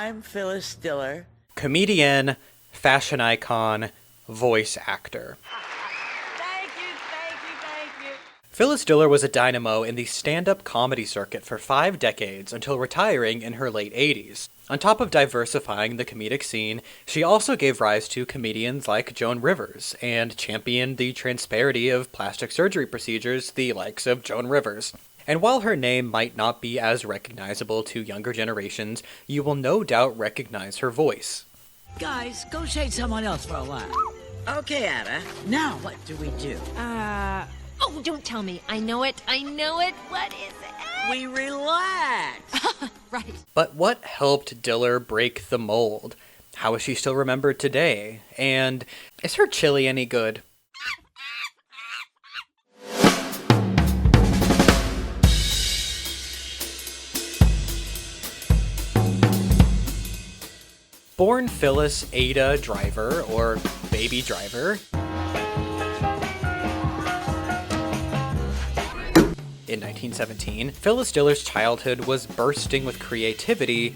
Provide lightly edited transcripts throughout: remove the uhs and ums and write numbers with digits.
I'm Phyllis Diller. Comedian, fashion icon, voice actor. Thank you. Phyllis Diller was a dynamo in the stand-up comedy circuit for 5 decades until retiring in her late 80s. On top of diversifying the comedic scene, she also gave rise to comedians like Joan Rivers, and championed the transparency of plastic surgery procedures, the likes of Joan Rivers. And while her name might not be as recognizable to younger generations, you will no doubt recognize her voice. Guys, go shade someone else for a while. Okay, Ada. Now what do we do? Oh, don't tell me. I know it. What is it? We relax. Right. But what helped Diller break the mold? How is she still remembered today? And is her chili any good? Born Phyllis Ada Driver, or Baby Driver, in 1917, Phyllis Diller's childhood was bursting with creativity,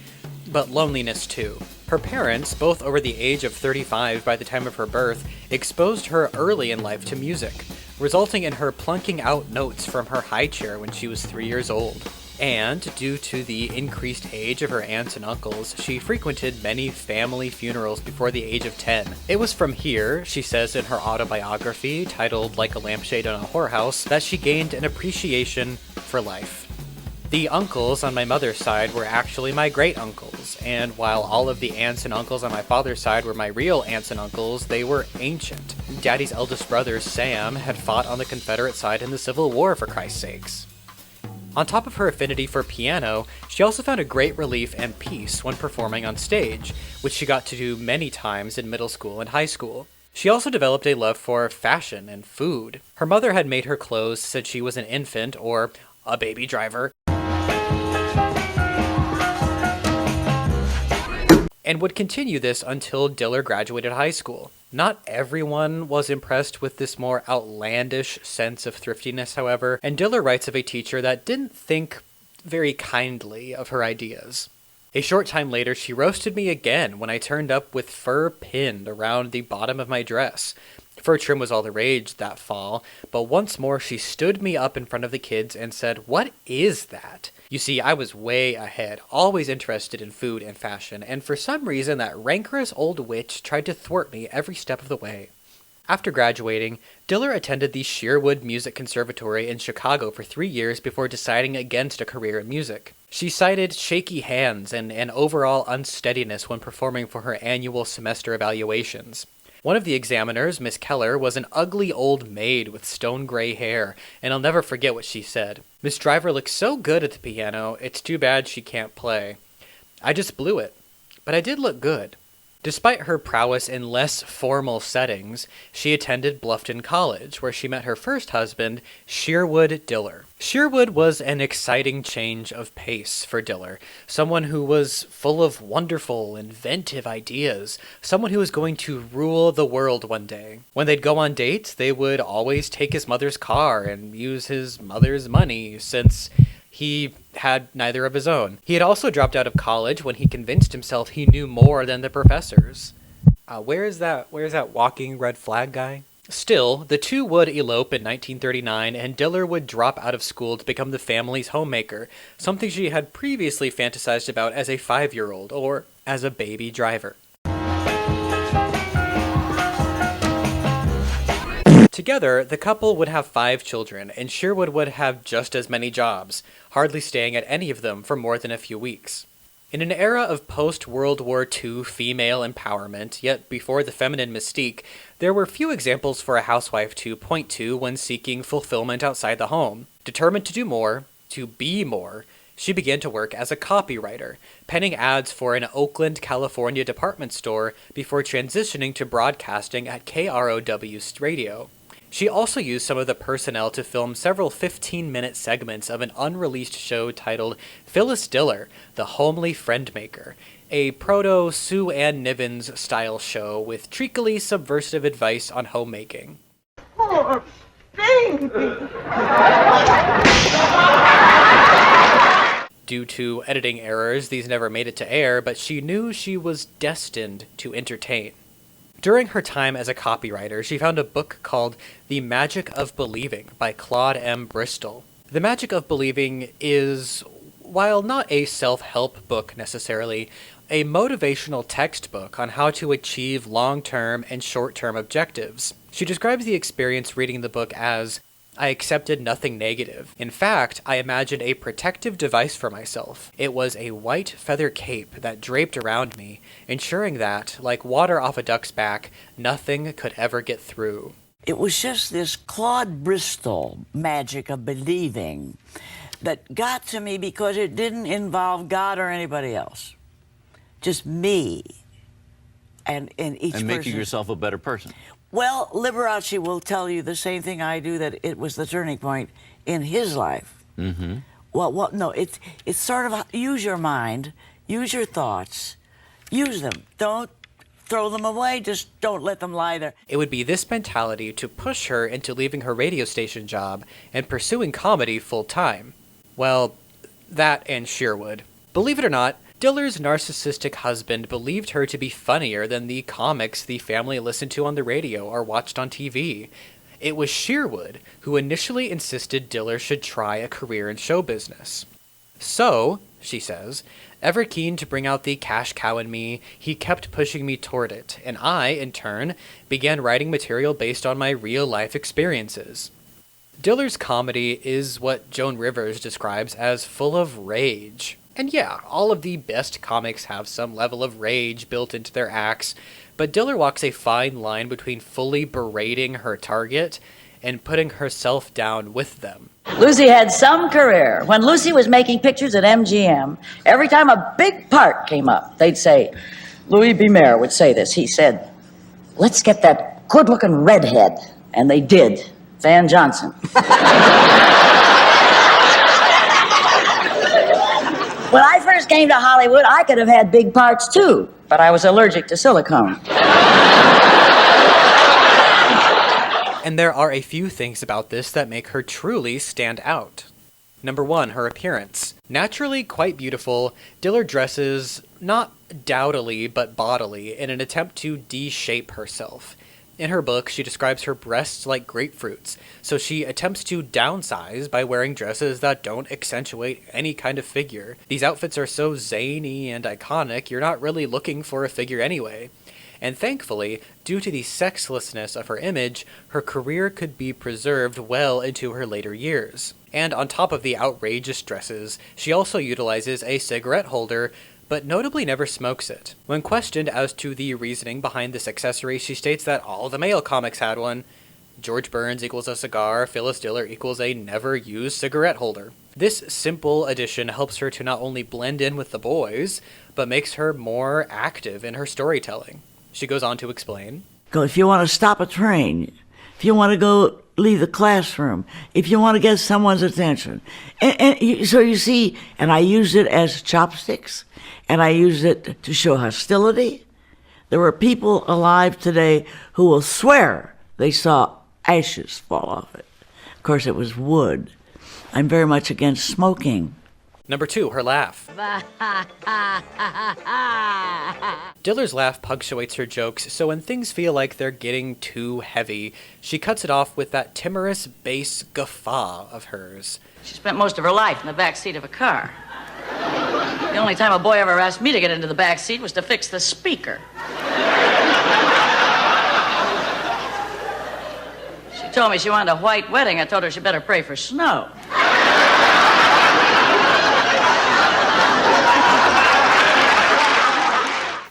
but loneliness too. Her parents, both over the age of 35 by the time of her birth, exposed her early in life to music, resulting in her plunking out notes from her high chair when she was 3 years old. And, due to the increased age of her aunts and uncles, she frequented many family funerals before the age of 10. It was from here, she says in her autobiography, titled Like a Lampshade in a Whorehouse, that she gained an appreciation for life. The uncles on my mother's side were actually my great-uncles, and while all of the aunts and uncles on my father's side were my real aunts and uncles, they were ancient. Daddy's eldest brother, Sam, had fought on the Confederate side in the Civil War, for Christ's sakes. On top of her affinity for piano, she also found a great relief and peace when performing on stage, which she got to do many times in middle school and high school. She also developed a love for fashion and food. Her mother had made her clothes since she was an infant, or a baby driver, and would continue this until Diller graduated high school. Not everyone was impressed with this more outlandish sense of thriftiness, however, and Diller writes of a teacher that didn't think very kindly of her ideas. A short time later, she roasted me again when I turned up with fur pinned around the bottom of my dress. Fur trim was all the rage that fall, but once more she stood me up in front of the kids and said, "What is that?" You see, I was way ahead, always interested in food and fashion, and for some reason that rancorous old witch tried to thwart me every step of the way. After graduating, Diller attended the Sherwood Music Conservatory in Chicago for 3 years before deciding against a career in music. She cited shaky hands and an overall unsteadiness when performing for her annual semester evaluations. One of the examiners, Miss Keller, was an ugly old maid with stone gray hair, and I'll never forget what she said. "Miss Driver looks so good at the piano, it's too bad she can't play." I just blew it, but I did look good. Despite her prowess in less formal settings, she attended Bluffton College, where she met her first husband, Sherwood Diller. Sherwood was an exciting change of pace for Diller, someone who was full of wonderful, inventive ideas, someone who was going to rule the world one day. When they'd go on dates, they would always take his mother's car and use his mother's money, since he had neither of his own. He had also dropped out of college when he convinced himself he knew more than the professors. Where is that walking red flag guy? Still, the two would elope in 1939, and Diller would drop out of school to become the family's homemaker, something she had previously fantasized about as a 5-year-old, or as a baby driver. Together, the couple would have 5 children, and Sherwood would have just as many jobs, hardly staying at any of them for more than a few weeks. In an era of post-World War II female empowerment, yet before the feminine mystique, there were few examples for a housewife to point to when seeking fulfillment outside the home. Determined to do more, to be more, she began to work as a copywriter, penning ads for an Oakland, California department store before transitioning to broadcasting at KROW Radio. She also used some of the personnel to film several 15-minute segments of an unreleased show titled Phyllis Diller, the Homely Friendmaker, a proto-Sue Ann Nivens style show with treacly subversive advice on homemaking. Poor baby. Due to editing errors, these never made it to air, but she knew she was destined to entertain. During her time as a copywriter, she found a book called The Magic of Believing by Claude M. Bristol. The Magic of Believing is, while not a self-help book necessarily, a motivational textbook on how to achieve long-term and short-term objectives. She describes the experience reading the book as, I accepted nothing negative. In fact, I imagined a protective device for myself. It was a white feather cape that draped around me, ensuring that, like water off a duck's back, nothing could ever get through. It was just this Claude Bristol magic of believing that got to me because it didn't involve God or anybody else. Just me and each person. And making yourself a better person. Well, Liberace will tell you the same thing I do, that it was the turning point in his life. Mm-hmm. Well, no, it's sort of use your mind, use your thoughts, use them. Don't throw them away, just don't let them lie there. It would be this mentality to push her into leaving her radio station job and pursuing comedy full-time. Well, that and Sherwood. Believe it or not, Diller's narcissistic husband believed her to be funnier than the comics the family listened to on the radio or watched on TV. It was Sherwood who initially insisted Diller should try a career in show business. So, she says, ever keen to bring out the cash cow in me, he kept pushing me toward it, and I, in turn, began writing material based on my real-life experiences. Diller's comedy is what Joan Rivers describes as full of rage. And yeah, all of the best comics have some level of rage built into their acts, but Diller walks a fine line between fully berating her target and putting herself down with them. Lucy had some career. When Lucy was making pictures at MGM, every time a big part came up, they'd say, Louis B. Mayer would say this, he said, let's get that good-looking redhead. And they did. Van Johnson. When I first came to Hollywood, I could have had big parts too, but I was allergic to silicone. And there are a few things about this that make her truly stand out. Number 1, her appearance. Naturally quite beautiful, Diller dresses, not dowdily but bodily, in an attempt to de-shape herself. In her book, she describes her breasts like grapefruits, so she attempts to downsize by wearing dresses that don't accentuate any kind of figure. These outfits are so zany and iconic, you're not really looking for a figure anyway. And thankfully, due to the sexlessness of her image, her career could be preserved well into her later years. And on top of the outrageous dresses, she also utilizes a cigarette holder, but notably never smokes it. When questioned as to the reasoning behind this accessory, she states that all the male comics had one. George Burns equals a cigar, Phyllis Diller equals a never-used cigarette holder. This simple addition helps her to not only blend in with the boys, but makes her more active in her storytelling. She goes on to explain, If you want to stop a train, if you want to go leave the classroom, if you want to get someone's attention. So you see, and I used it as chopsticks, and I used it to show hostility. There were people alive today who will swear they saw ashes fall off it. Of course, it was wood. I'm very much against smoking. Number 2, her laugh. Diller's laugh punctuates her jokes, so when things feel like they're getting too heavy, she cuts it off with that timorous bass guffaw of hers. She spent most of her life in the back seat of a car. The only time a boy ever asked me to get into the back seat was to fix the speaker. She told me she wanted a white wedding. I told her she better pray for snow.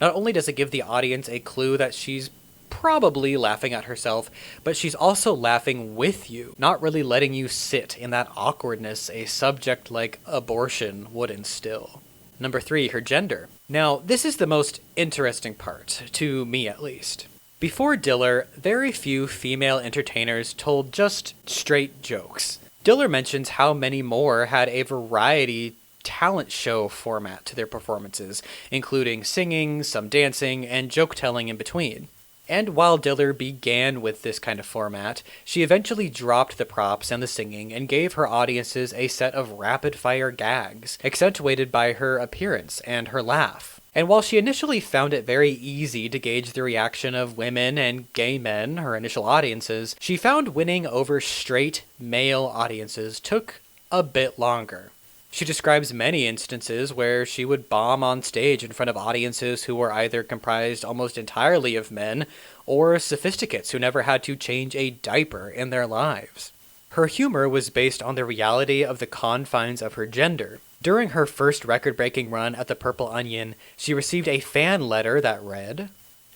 Not only does it give the audience a clue that she's probably laughing at herself, but she's also laughing with you, not really letting you sit in that awkwardness a subject like abortion would instill. Number 3, her gender. Now, this is the most interesting part, to me at least. Before Diller, very few female entertainers told just straight jokes. Diller mentions how many more had a variety talent show format to their performances, including singing, some dancing, and joke-telling in between. And while Diller began with this kind of format, she eventually dropped the props and the singing and gave her audiences a set of rapid-fire gags, accentuated by her appearance and her laugh. And while she initially found it very easy to gauge the reaction of women and gay men, her initial audiences, she found winning over straight male audiences took a bit longer. She describes many instances where she would bomb on stage in front of audiences who were either comprised almost entirely of men or sophisticates who never had to change a diaper in their lives. Her humor was based on the reality of the confines of her gender. During her first record-breaking run at the Purple Onion, she received a fan letter that read,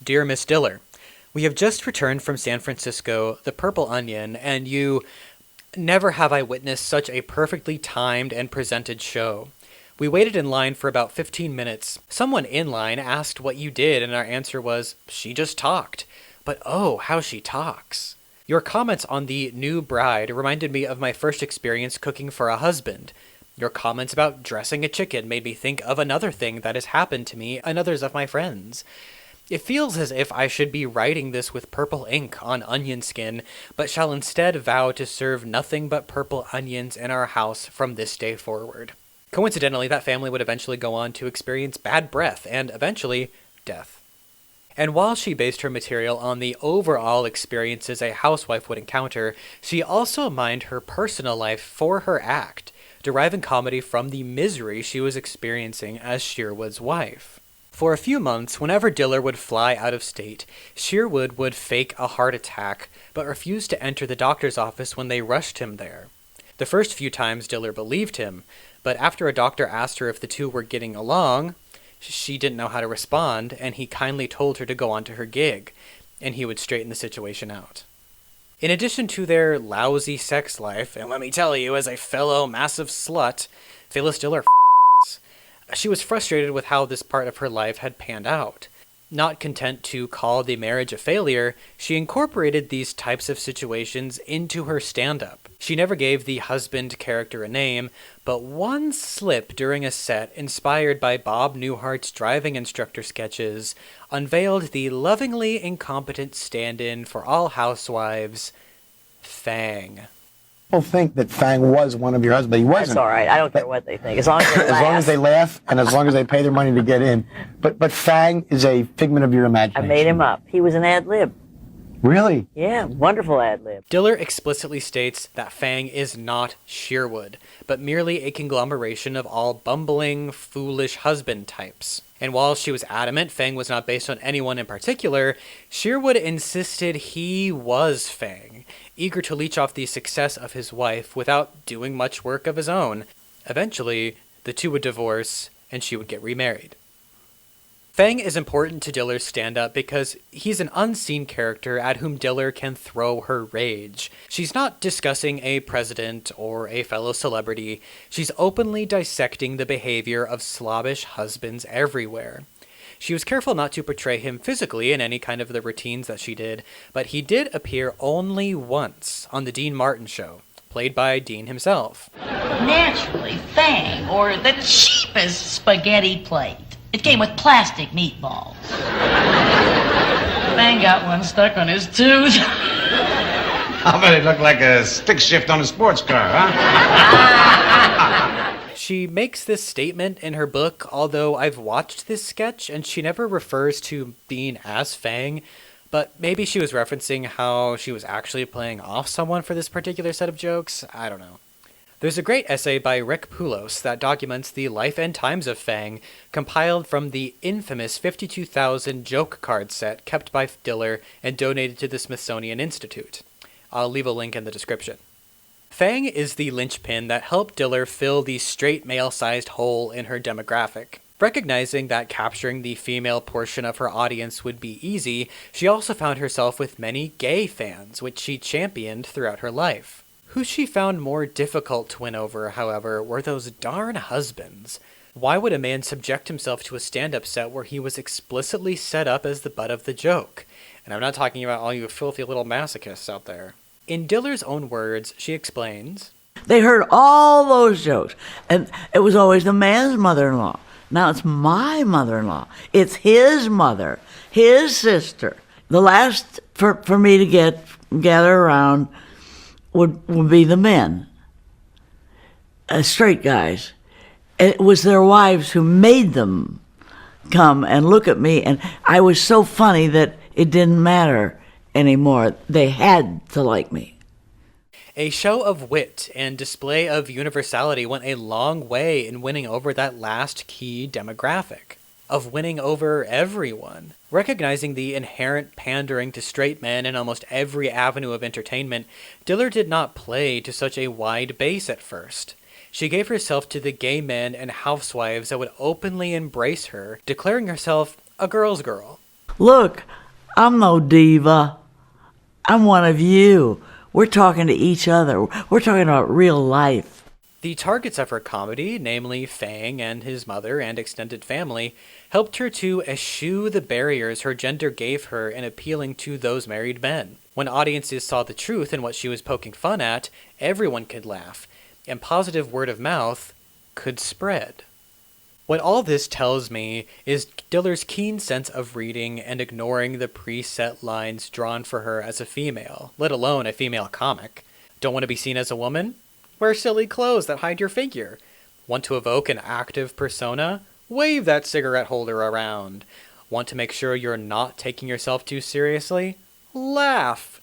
"Dear Miss Diller, we have just returned from San Francisco, the Purple Onion, and you... Never have I witnessed such a perfectly timed and presented show. We waited in line for about 15 minutes. Someone in line asked what you did, and our answer was, she just talked. But oh, how she talks. Your comments on the new bride reminded me of my first experience cooking for a husband. Your comments about dressing a chicken made me think of another thing that has happened to me and others of my friends. It feels as if I should be writing this with purple ink on onion skin, but shall instead vow to serve nothing but purple onions in our house from this day forward." Coincidentally, that family would eventually go on to experience bad breath and, eventually, death. And while she based her material on the overall experiences a housewife would encounter, she also mined her personal life for her act, deriving comedy from the misery she was experiencing as Sherwood's wife. For a few months, whenever Diller would fly out of state, Sherwood would fake a heart attack, but refused to enter the doctor's office when they rushed him there. The first few times Diller believed him, but after a doctor asked her if the two were getting along, she didn't know how to respond, and he kindly told her to go on to her gig, and he would straighten the situation out. In addition to their lousy sex life, and let me tell you, as a fellow massive slut, Phyllis Diller she was frustrated with how this part of her life had panned out. Not content to call the marriage a failure, she incorporated these types of situations into her stand-up. She never gave the husband character a name, but one slip during a set inspired by Bob Newhart's driving instructor sketches unveiled the lovingly incompetent stand-in for all housewives, Fang. People think that Fang was one of your husbands. He wasn't. That's all right. I don't care what they think. As long as they As long as they laugh and as long as they pay their money to get in. But Fang is a figment of your I imagination. made him up. He was an ad lib. Really? Yeah, wonderful ad lib. Diller explicitly states that Fang is not Sherwood, but merely a conglomeration of all bumbling, foolish husband types. And while she was adamant Fang was not based on anyone in particular, Sherwood insisted he was Fang, eager to leech off the success of his wife without doing much work of his own. Eventually, the two would divorce, and she would get remarried. Fang is important to Diller's stand-up because he's an unseen character at whom Diller can throw her rage. She's not discussing a president or a fellow celebrity. She's openly dissecting the behavior of slobbish husbands everywhere. She was careful not to portray him physically in any kind of the routines that she did, but he did appear only once on The Dean Martin Show, played by Dean himself. Naturally, Fang, or the cheapest spaghetti plate. It came with plastic meatballs. Fang got one stuck on his tooth. I bet it looked like a stick shift on a sports car, huh? She makes this statement in her book, although I've watched this sketch and she never refers to being as Fang, but maybe she was referencing how she was actually playing off someone for this particular set of jokes. I don't know. There's a great essay by Rick Poulos that documents the life and times of Fang, compiled from the infamous 52,000 joke card set kept by Diller and donated to the Smithsonian Institute. I'll leave a link in the description. Fang is the linchpin that helped Diller fill the straight male-sized hole in her demographic. Recognizing that capturing the female portion of her audience would be easy, she also found herself with many gay fans, which she championed throughout her life. Who she found more difficult to win over, however, were those darn husbands. Why would a man subject himself to a stand-up set where he was explicitly set up as the butt of the joke? And I'm not talking about all you filthy little masochists out there. In Diller's own words, she explains, They heard all those jokes, and it was always the man's mother-in-law. Now it's my mother-in-law. It's his mother, his sister. The last for me to gather around would be the men, straight guys. It was their wives who made them come and look at me, and I was so funny that it didn't matter anymore. They had to like me. A show of wit and display of universality went a long way in winning over that last key demographic, of winning over everyone. Recognizing the inherent pandering to straight men in almost every avenue of entertainment, Diller did not play to such a wide base at first. She gave herself to the gay men and housewives that would openly embrace her, declaring herself a girl's girl. Look, I'm no diva. I'm one of you. We're talking to each other. We're talking about real life. The targets of her comedy, namely Fang and his mother and extended family, helped her to eschew the barriers her gender gave her in appealing to those married men. When audiences saw the truth in what she was poking fun at, everyone could laugh, and positive word of mouth could spread. What all this tells me is Diller's keen sense of reading and ignoring the preset lines drawn for her as a female, let alone a female comic. Don't want to be seen as a woman? Wear silly clothes that hide your figure. Want to evoke an active persona? Wave that cigarette holder around. Want to make sure you're not taking yourself too seriously? Laugh.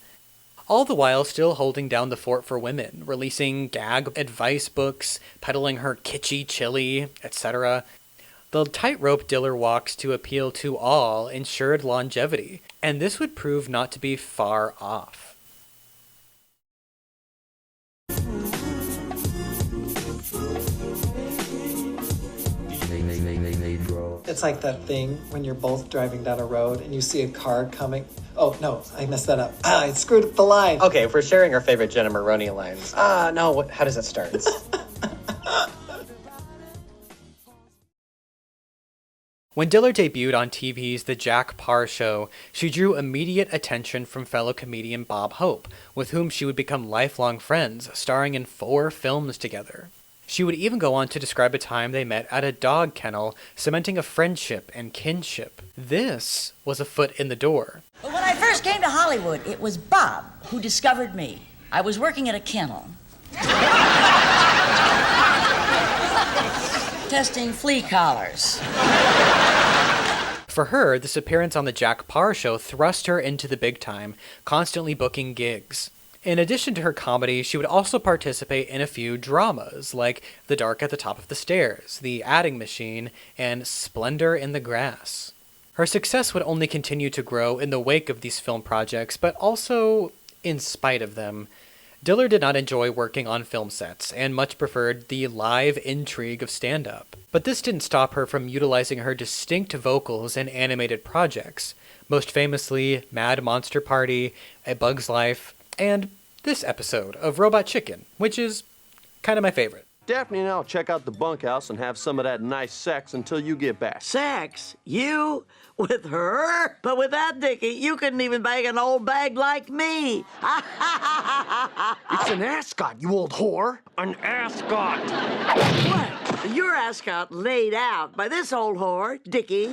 All the while still holding down the fort for women, releasing gag advice books, peddling her kitschy chili, etc. The tightrope Diller walks to appeal to all ensured longevity, and this would prove not to be far off. It's like that thing when you're both driving down a road and you see a car coming. Oh, no, I messed that up. I screwed up the line. Okay, if we're sharing our favorite Jenna Maroney lines. No, how does it start? When Diller debuted on TV's The Jack Paar Show, she drew immediate attention from fellow comedian Bob Hope, with whom she would become lifelong friends, starring in 4 films together. She would even go on to describe a time they met at a dog kennel, cementing a friendship and kinship. This was a foot in the door. But when I first came to Hollywood, it was Bob who discovered me. I was working at a kennel. Testing flea collars. For her, this appearance on The Jack Paar Show thrust her into the big time, constantly booking gigs. In addition to her comedy, she would also participate in a few dramas, like The Dark at the Top of the Stairs, The Adding Machine, and Splendor in the Grass. Her success would only continue to grow in the wake of these film projects, but also in spite of them. Diller did not enjoy working on film sets, and much preferred the live intrigue of stand-up. But this didn't stop her from utilizing her distinct vocals in animated projects, most famously Mad Monster Party, A Bug's Life, and this episode of Robot Chicken, which is kind of my favorite. Daphne and I'll check out the bunkhouse and have some of that nice sex until you get back. Sex? You? With her? But with that Dickie, you couldn't even bag an old bag like me. It's an ascot, you old whore. An ascot. What? Your ascot laid out by this old whore, Dickie.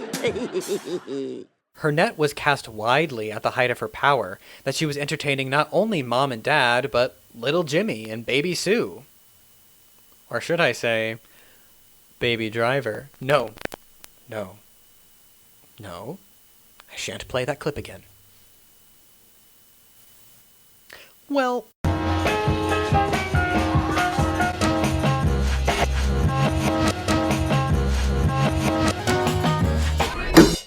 Her net was cast widely at the height of her power, that she was entertaining not only Mom and Dad, but little Jimmy and Baby Sue. Or should I say, Baby Driver. No. I shan't play that clip again. Well...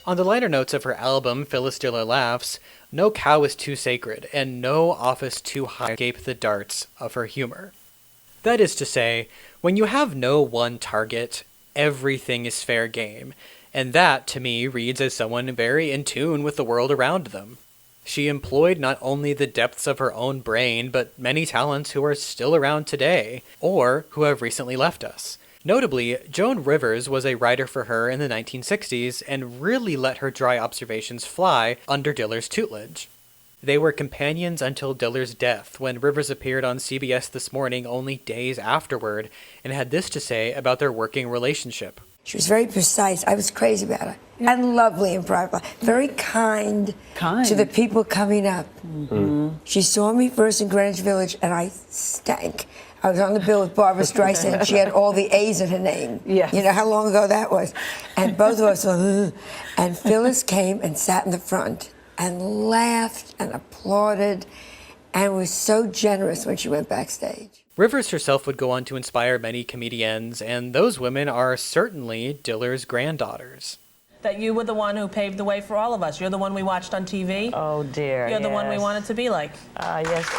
On the liner notes of her album, Phyllis Diller Laughs, no cow is too sacred, and no office too high to escape the darts of her humor. That is to say, when you have no one target, everything is fair game, and that, to me, reads as someone very in tune with the world around them. She employed not only the depths of her own brain, but many talents who are still around today, or who have recently left us. Notably, Joan Rivers was a writer for her in the 1960s and really let her dry observations fly under Diller's tutelage. They were companions until Diller's death, when Rivers appeared on CBS This Morning only days afterward and had this to say about their working relationship. She was very precise. I was crazy about her. And lovely in private life. Very kind to the people coming up. She saw me first in Greenwich Village, and I stank. I was on the bill with Barbara Streisand. She had all the A's in her name. Yes. You know how long ago that was. And both of us were, and Phyllis came and sat in the front and laughed and applauded and was so generous when she went backstage. Rivers herself would go on to inspire many comedians, and those women are certainly Diller's granddaughters. That you were the one who paved the way for all of us. You're the one we watched on TV. Oh, dear. You're the one we wanted to be like. Yes.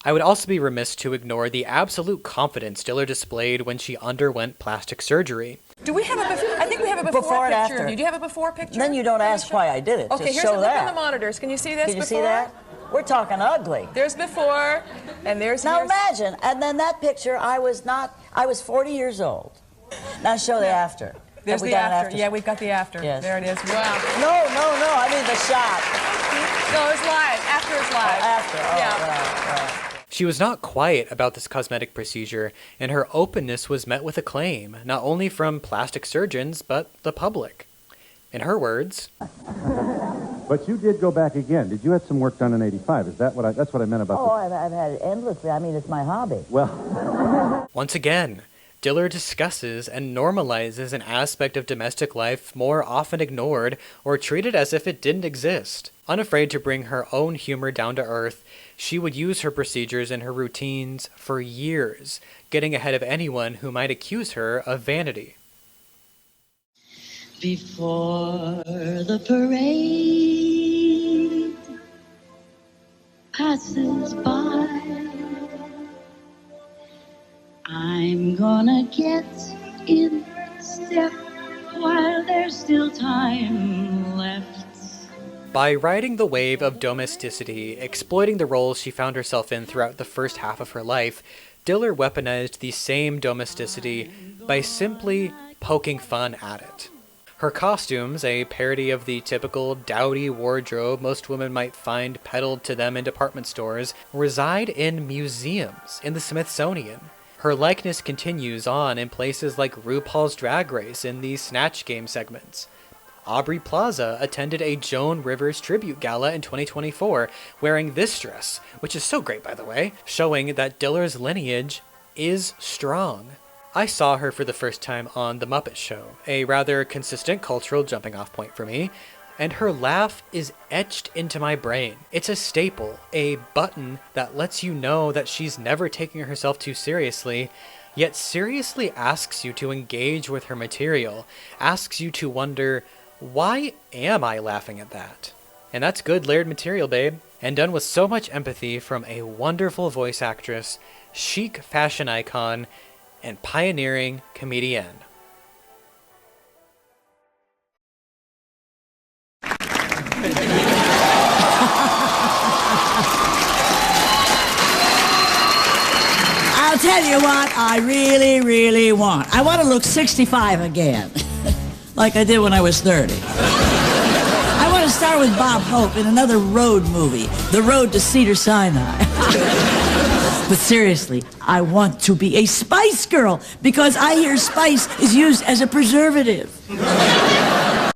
I would also be remiss to ignore the absolute confidence Diller displayed when she underwent plastic surgery. Do we have a before? I think we have a Before and picture after. of you. Do you have a before picture? Then you don't ask why I did it. Okay, Just here's show a look on that. the monitors. Can you see this Can you before? see that? We're talking ugly. There's before, and there's Now here's- imagine, and then that picture, I was 40 years old. Now show the after. There's Have we the got an after. Yeah, we've got the after. Yes. There it is. Wow. No, I mean the shot. No, it's live. After is live. After, Yeah. right. She was not quiet about this cosmetic procedure, and her openness was met with acclaim, not only from plastic surgeons, but the public. In her words, But you did go back again. Did you have some work done in '85? Is that what that's what I meant about I've had it endlessly. I mean, it's my hobby. Well, once again, Diller discusses and normalizes an aspect of domestic life more often ignored or treated as if it didn't exist. Unafraid to bring her own humor down to earth, she would use her procedures and her routines for years, getting ahead of anyone who might accuse her of vanity. Before the parade passes by, I'm gonna get in step while there's still time left. By riding the wave of domesticity, exploiting the roles she found herself in throughout the first half of her life, Diller weaponized the same domesticity by simply poking fun at it. Her costumes, a parody of the typical dowdy wardrobe most women might find peddled to them in department stores, reside in museums in the Smithsonian. Her likeness continues on in places like RuPaul's Drag Race in the Snatch Game segments. Aubrey Plaza attended a Joan Rivers tribute gala in 2024 wearing this dress, which is so great by the way, showing that Diller's lineage is strong. I saw her for the first time on The Muppet Show, a rather consistent cultural jumping off point for me, and her laugh is etched into my brain. It's a staple, a button that lets you know that she's never taking herself too seriously, yet seriously asks you to engage with her material, asks you to wonder, why am I laughing at that? And that's good layered material, babe, and done with so much empathy from a wonderful voice actress, chic fashion icon, and pioneering comedienne. I'll tell you what I really, really want. I want to look 65 again, like I did when I was 30. I want to star with Bob Hope in another road movie, The Road to Cedar Sinai. But seriously, I want to be a Spice Girl because I hear spice is used as a preservative.